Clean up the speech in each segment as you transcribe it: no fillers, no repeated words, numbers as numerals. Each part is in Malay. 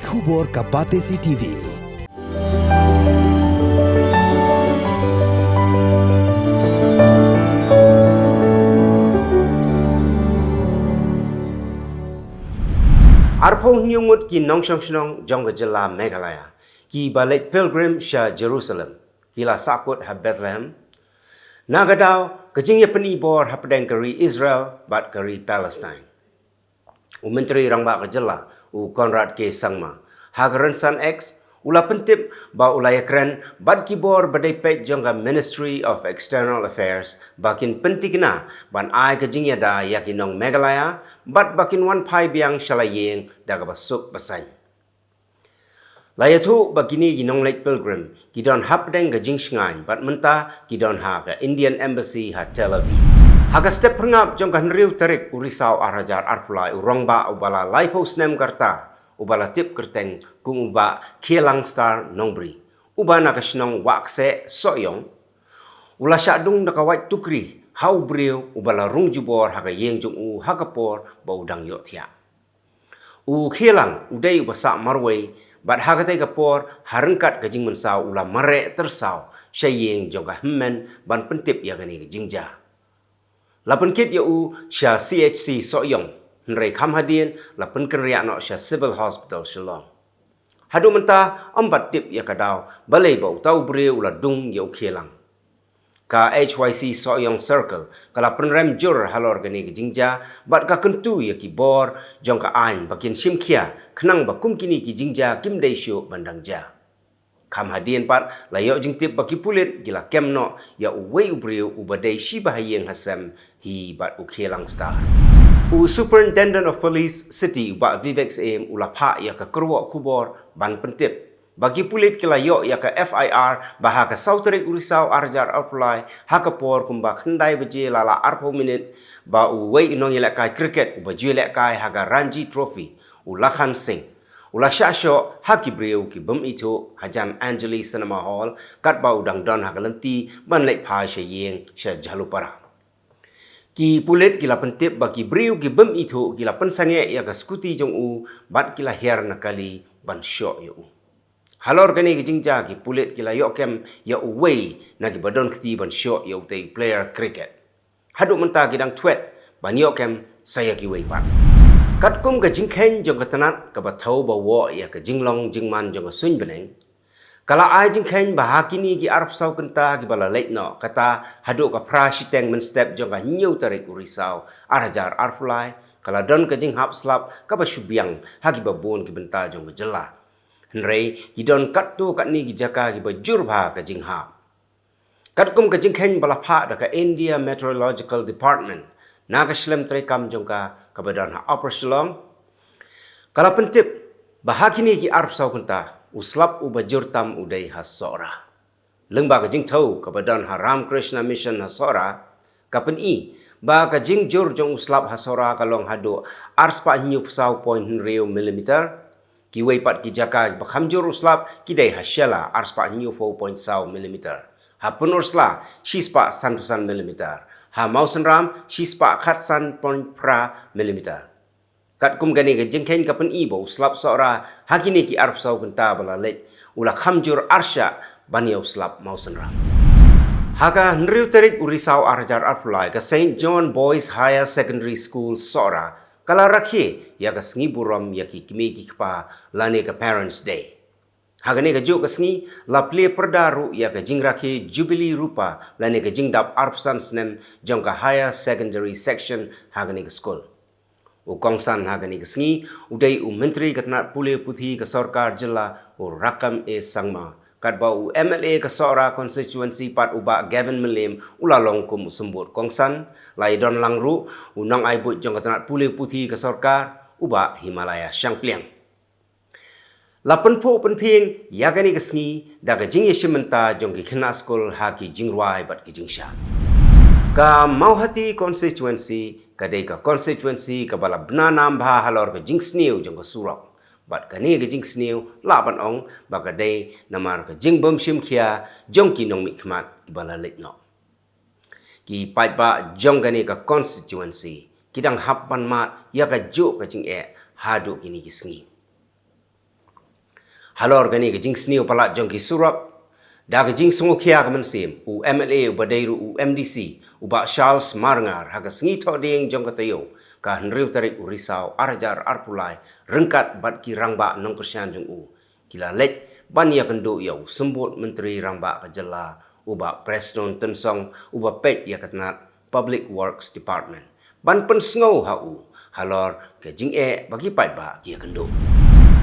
Khubor Kabate CTV. Arpong nyungut ki nongsong snong jongga jela Meghalaya ki balik pilgrim sha Jerusalem kila sakut ha Bethlehem nagadau kejingnya penibor ha pedang keri Israel bat keri Palestine. Menteri Rangba Kejela Konrad K. Sangma Hagaransan X ula pentip ba ulaya keren bat kibor badai pek jongga Ministry of External Affairs bakin pentikna ban ai kejingnya da yakinong Meghalaya bat bakin wan pai biang shalayeng daga basuk basay. Laya tu bakini ginong late pilgrim gidon hapdeng gajing shngain bat menta gidon ha ke Indian Embassy ha Tel Aviv. Haga step pengap jongga henriu tarik urisau arajar arpulai urongba ubala laipo snem karta ubala tip kerteng kung uba kielang star nongbri uba nakasnong wakse soyong ula syadung nakawait tukri hau briu ubala rung jubor haga yeng jung u hagapor ba udang yok tia u kielang udai ubasa marway bat haga tay kapor harengkat gajing mensau ula mare tersau syayeng jongga hemmen ban pentip ya gani gajingja lapan kit ya u sya CHC soyong Nrei kam hadin lapan kenriak nok sya Civil Hospital Shillong. Hadu mentah empat tip ya kadau balai bau tau beri ula dung ya ukielang. Ka HYC Soyong Circle kala penrem jur halor gani ke jingja bat ka kentu ya kibor jong ka ain bakin simkia kenang bakum kini ki jingja kim dai syuk bandang ja. Kam hadin pat layok jing tip baki pulit gila kem nok ya uwei ubriu ubadai shibahayeng hasem hi bat ukielang star. Superintendent of Police City ba Vivex Aim ula pa ya ka kerwak kubor ban pentip bagi pulit kilayok ya ka FIR bah ka sauterik urisau arjar arpulai hakapor kumba khendai beje lala arpo minit ba uwei inong yelek kai cricket uba juelek kai haga Ranji Trophy ulakhan sing ula syasyo haki breu ki bem itu hajan Angeli Cinema Hall kat ba udang don haga lenti ban lek pa syayeng sya jalupara ki pulit kila pentip bagi briu ki bem itu kila pensange ya ka skuti jong u bat kila her nakali ban syok ya u halor kani ki jingja ki pulit kila yok kem ya uwei na ki badon kti ban syok ya utai player cricket hadu menta kidang twet ban yok kem saya ki wei pat kat kum ka jingkhen jong ka tanat ka ba thau ba wo ya ka jinglong jingman jong ka sun beneng kala ai jingkhen bahakini ki arab sau kenta ki bala late no kata hadu ka prashiteng men step jong ka nyau tarik urisau arajar arfulai kala don ka jing hap slap ka ba syubiang hagi ba bon ki benta jong ka jela henrei ki don kat tu kat ni ki jaka ki ba jurba ka jing hap kat kum ka jingkhen bala pha da ka India Meteorological Department na ka shlem trekam jong ka ba don ha upper Shillong kala pentip bahakini ki arab sau kenta uslap ubajur tam udai hasora. Lengba kajing tau kebadan Haram Krishna Mission hasora, kapan i ba kajing jur jong uslap hasora kalong hado arspa nyup sau point riu milimeter, kiwei pat kijaka bakham jur uslap kidai hasyala arspa nyup point sau milimeter. Ha penursla shispa santusan milimeter. Ha mausan ram shispa khatsan point pra milimeter. Kat kum gani ke jengkhen kapan ibo slap sora hakini ki arf sau kenta bala lek ula khamjur arsya baniau slap mausenra haka nriu terik urisau arjar arfulai ke St. John Boys Higher Secondary School sora kala rakhi ya ka sngi buram ya ki kimi ki kpa lane ka Parents Day hagane ka jo ka sngi la ple perdaru ya ka jing rakhi Jubilee rupa lane ka jing dap arfsan snem jong ka Higher Secondary Section hagane ka school Kongsan hagani kesngi udai menteri katnat pule puthi ke sarkar jela rakam sangma katba MLA ke sora constituency pat uba Gavin Melim ulalong kum sembut kongsan laidon langru unang aibut jong katnat pule puthi ke sarkar uba Himalaya Shangpliang lapan po penping yagani kesngi daga jing yeshimenta jong ki khna school haki jingruai bat ki jingsha ka Mauhati constituency kadai ka constituency ka bala bna nam bha halor ka jing snew jong ka surok bat ka ni ka jing snew laban ong ba kadai namar ka jing bom shim khia jong ki nong mi khmat ki bala lek no ki pai ba jong ka ni ka constituency kidang happan mat ya ka jo ka jing e hadu kini ki sngi halor gani ke jing sniu palat jong ki surap da ke jing sungu khia ka mansim u MLA u badairu u MDC u ba Charles Marngar ha ka sngi tho ding jong ka tayo ka henriu tarik u risau arjar arpulai rengkat bat ki rangba nong kersian jong u kila lek ban ya kendo ya sembut menteri rangba ka jela u ba Preston Tensong u ba pek ya katnat Public Works Department ban pen sngo ha u halor ke jing bagi pai ba ki kendo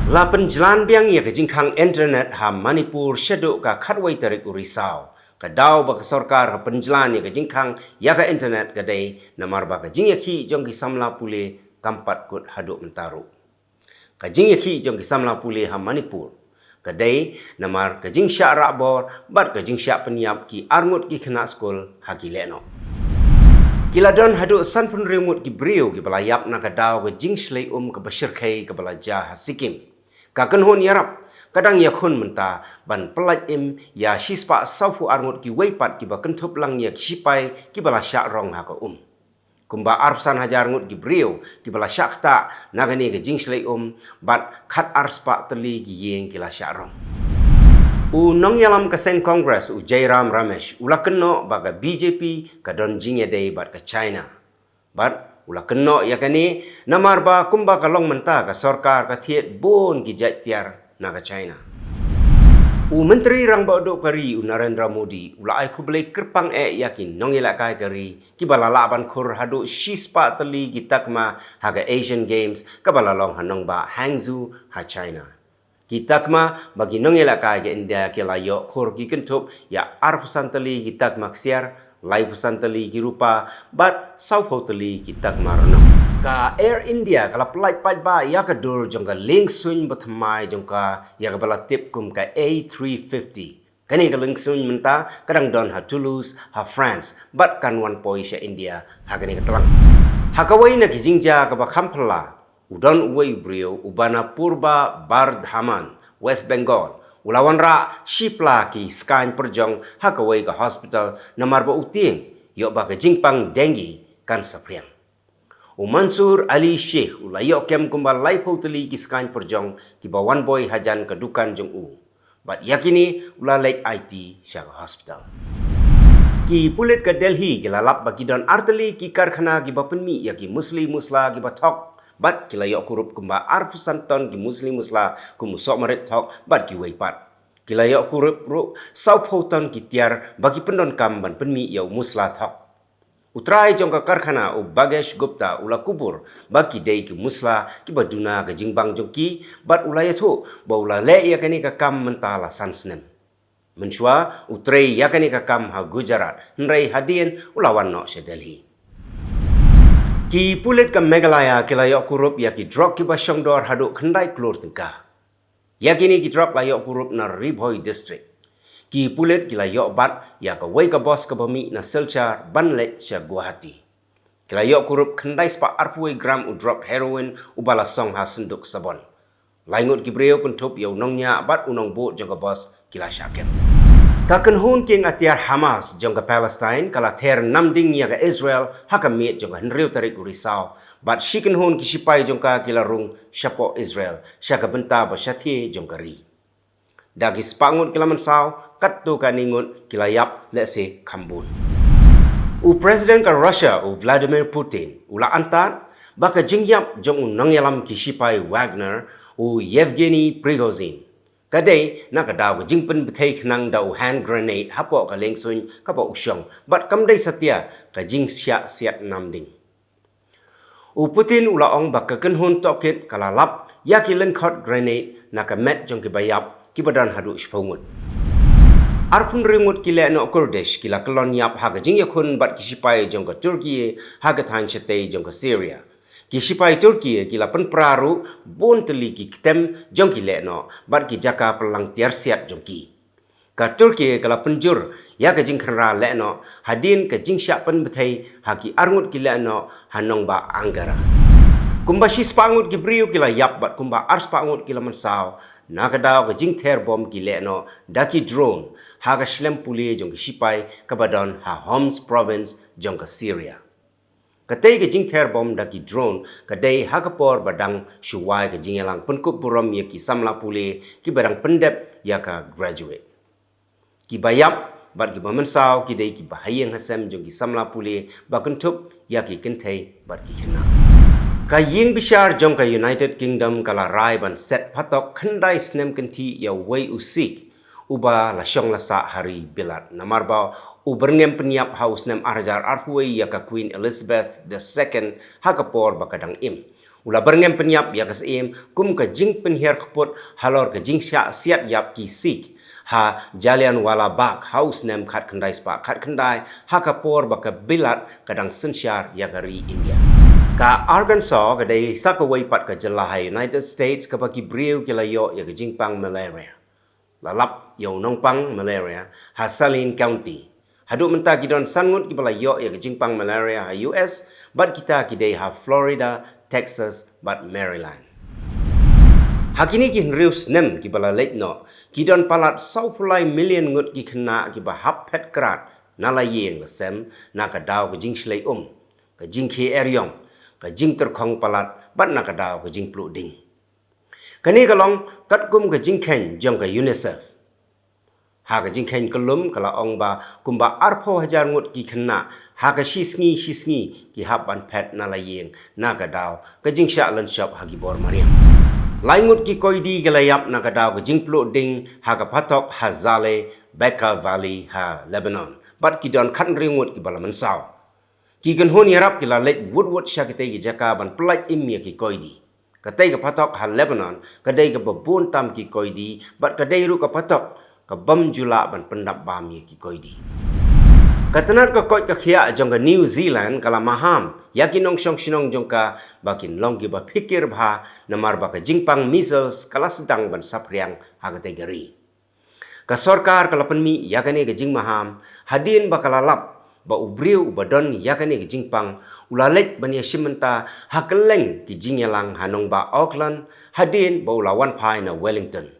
lapan jalan biang ya ke jing khang internet ha Manipur sheduk ka khatwai tarik u risau ka daw ba ka sarkar ha penjalan ya ke jing khang ya ka internet ka dai namar ba ka jing ya khi jong ki samla pule kampat kut haduk mentaru ka jing ya khi jong ki samla pule ha Manipur ka dai namar ka jing sya ra bor bat ka jing sya penyap ki arngut ki khna skul ha ki leno kila don haduk san pun remut ki brio ki balayap na ka daw ka jing slei ka bashir khai ka balaja ha Sikkim ka kan hon yarap kadang ya khun menta ban pelaj im ya shispa saufu arngut ki weipat ki ba kentup lang ya sipai ki bala syak rong ha ka kumba arpsan hajar ngut ki brio ki bala syak ta nagani ke jing slei bat khat arspa teli ki yeng ki la syak rong u nong yalam ka sen congress u Jairam Ramesh ula kenno ba ka BJP ka don jing ya dei bat ka China bat ula kenno ya kani namar ba kumba ka long menta ka sarkar ka thiet bon ki jat tiar na ka China u menteri rang ba do kari u Narendra Modi ula ai khuble kerpang yakin nong ila kai kari ki bala laban khur hadu shispa tali ki takma ha ka Asian Games ka bala long hanong ba Hangzhou ha China ki takma bagi nong ila kai ke India ki la yo khur ki kentup ya arpusan tali ki takma ksiar lai pesan tali ki rupa bat sau tali ki takma rono ka Air India kala pelai pai ba ya ka dur jong ka ling sun batmai jong ka ya ka bala tip kum ka A350 kani ka ling sun menta kadang don ha Toulouse ha France bat kan wan poi sha India ha kani ka telang ha ka wai na ki jingja ka ba khampala udon uwei brio ubana Purba Bardhaman West Bengal ulawan ra shipla ki skan perjong ha ka wai ka hospital namar ba uting yo ba ka jingpang dengue kan sapriang Mansur Ali Sheikh ulayo kem kumbal lai teli ki skan perjong ki bawan boy hajan kedukan jong bat yakini ulalek IT syar hospital ki pulit ke Delhi ki lalap bagi don arteli ki karkhana ki bapenmi ya ki muslim musla ki batok bat ki layo kurup kumba arpusan ton ki muslim musla kum sok marit tok bat ki weipat ki layo kurup ru sau ton ki tiar bagi pendon kam ban penmi ya musla tok utrai jong ka karkhana u Bagesh Gupta ula kubur baki dei ki musla ki baduna ka jingbang jongki bat ulaya thu ba ula le ya kani ka kam mentala sansnem menshwa utrai ya kani ka kam ha Gujarat nrai hadien ulawan no se Delhi ki pulit ka Meghalaya ki layo kurup ya ki drop ki basyong dor haduk khandai klur tengka ya kini ki drop layo kurup na Ribhoi district ki pulit ki layo bat ya ka wei ka bos ka bami na Silchar Banlet sya Guwahati ki layo kurup khandai spa arpui gram u drop heroin u bala song ha senduk sabon laingut ki breo kuntup ya unongnya bat unong bo jong ka bos ki la syakem ka kenhun king atiar Hamas jong ka Palestine kala ter namding ya ka Israel ha ka mit jong ka henriu tarik urisau bat shikenhun ki sipai jong ka kilarung syapo Israel sya ka benta ba syathi jong ka ri dagi spangut kilaman sau kat tu kaningut kilayap lese kambun u president ka Russia u Vladimir Putin ula antat baka jingyap jong nangyalam ki sipai Wagner u Yevgeny Prigozhin kadai nakadaw ka jingpen betay khnang daw hand grenade hapo ka lengsun ka pa usyong bat kamday satya ka jing sya siat namding u Putin ula ong baka kenhun tokit kalalap yakilen khot grenade nakamet jong ki bayap ki badan hadu shpongut arpun ringut kila no Kurdish kila kelon yap ha ka jing yakun bat ki sipai jong ka Turki ha ka than chete jong ka Syria ki sipai Turki kila pen praru bon teli ki ketem jong ki le no bat ki jaka pelang tiar siat jong ki ka Turki kala penjur ya ka jing khanra le no hadin ka jing syak pen bethai ha ki arngut ki le no hanong ba Angara kumba shis pangut ki brio kila yap bat kumba ars pangut kila mansau nakadaw ka jing ther bom ki le no daki drone ha ka shlem puli jong ki sipai ka badon ha Homs province jong ka Syria Katay ka jing ter bom da ki drone kadai hakapor badang shuwai ka jing elang penkup buram ya ki samla pule ki badang pendep ya ka graduate. Ki bayap bat ki bamensau ki dai ki bahayang hasam jong ki samla pule ba kentup ya ki kentai bat ki kena. Ka ying bishar jong ka United Kingdom kala rai ban set patok khandai snem kenti ya wei usik uba la syong la sa hari bilat namarbau uberngem peniap haus nem arjar arhuai ya ka Queen Elizabeth II hakapor bakadang im. Ula berngem peniap ya kas im kum ka jing penhiar keput halor ka jing syak siat yap ki sik. Ha Jallianwala Bagh haus nem khat khandai spa khat khandai hakapor baka bilat kadang sensyar ya kari India. Ka Arkansas kadai sakawai pat ka jelahai United States ka baki briu kilayo ya ka jingpang malaria. Lalap yau nongpang malaria ha Saline County. Haduk mentah kidon sangut kibala yo ya kejingpang malaria ha US, bat kita kidai ha Florida, Texas, bat Maryland. Hakini ki henrius nem kibala letno, kidon palat 20 million ngut ki kena kiba hapet kerat nalayeng lesem nakadaw kejing slay kejing ki eryong, kejing terkong palat bat nakadaw kejing pluk ding. Kani kalong katkum kejing ken jong ka UNICEF. Ha ka jing khen kelum kala ong ba kumba arpo hajar ngut ki khna ha ka shisngi ki haban pet na la yeng na ka daw ka jing sha lan shop ha gi bor mariam lai ngut ki koidi galayap na ka daw ka jing plo ding ha ka patok hazale Bekaa Valley ha Lebanon bat ki don khan ringut ki bala mansau ki gan hon yarap ki la let wood sha ki te gi jaka ban plait im ya ki koidi ka te ka patok ha Lebanon ka dei ka babun tam ki koidi bat ka dei ru ka patok ka bam jula ban pendap bam ye ki koidi. Katanat ka koi ka khia jong ka New Zealand kala maham yakin nong shong shinong jong ka bakin long ki ba pikir bha namar ba ka jingpang measles kala sedang ban sapriang ha kategori. Ka sarkar kala penmi yakane ka jing maham hadin ba kala lap ba ubriu ba don yakane ka jingpang ulalet ban ya shimenta ha keleng ki jing yalang hanong ba Auckland hadin ba ulawan pai na Wellington.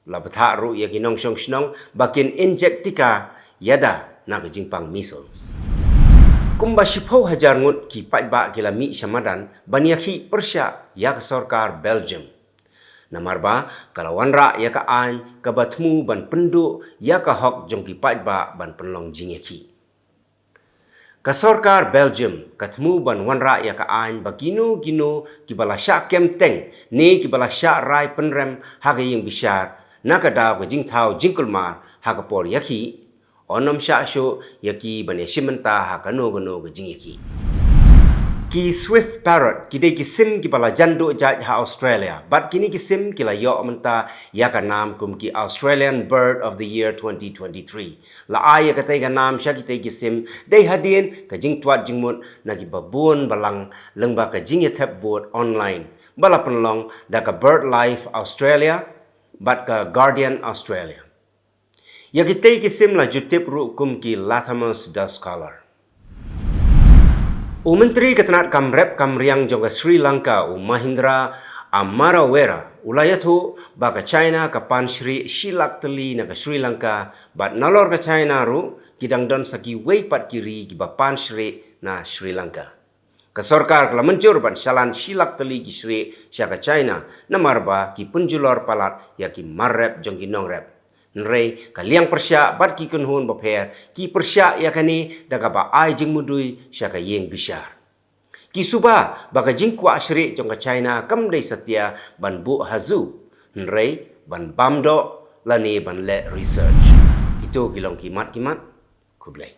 La betha ru ya kinong shong shnong bakin injektika yada na ka jingpang measles. Kumba shipo hajar ngut ki pai ba kila mi shamadan banyakhi persya ya ka sarkar Belgium. Namarba kalawan ra ya ka an ka batmu ban pendu ya ka hok jong ki pai ba ban penlong jingeki. Ka sarkar Belgium katmu ban wanra ya ka an baginu ki bala sya kemteng ni ki bala sya rai penrem haga ying bishar nakadaw ka jing thaw jingkulmar hakapor yaki onom sha sho yaki bane shimenta hakano gono ka jing yaki ki Swift Parrot kidai ki sim ki bala jando jaj ha Australia but kini ki sim ki la yo menta yaka nam kum ki Australian Bird of the Year 2023 la ay ka tai ka nam sha ki tai ki sim dei hadin ka jing twat jingmut na ki babun balang lengba ka jing yethap vote online bala penlong da ka Bird Life Australia bat ka Guardian Australia. Ya kita kisim la jutip ru kum ki Lathamus the Scholar. Menteri Ketenat Kamrep Kamriang jong Sri Lanka Mahindra Amarawera ulayatu baka China ka pan Sri Shilakteli na ka Sri Lanka bat nalor ka China ru kidang don saki wei pat kiri ki ba pan Sri na Sri Lanka. Ka sarkar kala mencur ban shalan Shilakteli ki Sri syaka China namarba ki penjulor palat ya ki marrep jong ki nongrep. Nrei kaliang persya bat ki kunhun baper ki persya ya kani daga ba ai jing mudui syaka yeng bishar. Ki suba baka jing kwa Sri jong ka China kam dei satya ban bu hazu. Nrei ban bamdo lani ban le research. Itu kilong kimat kublai.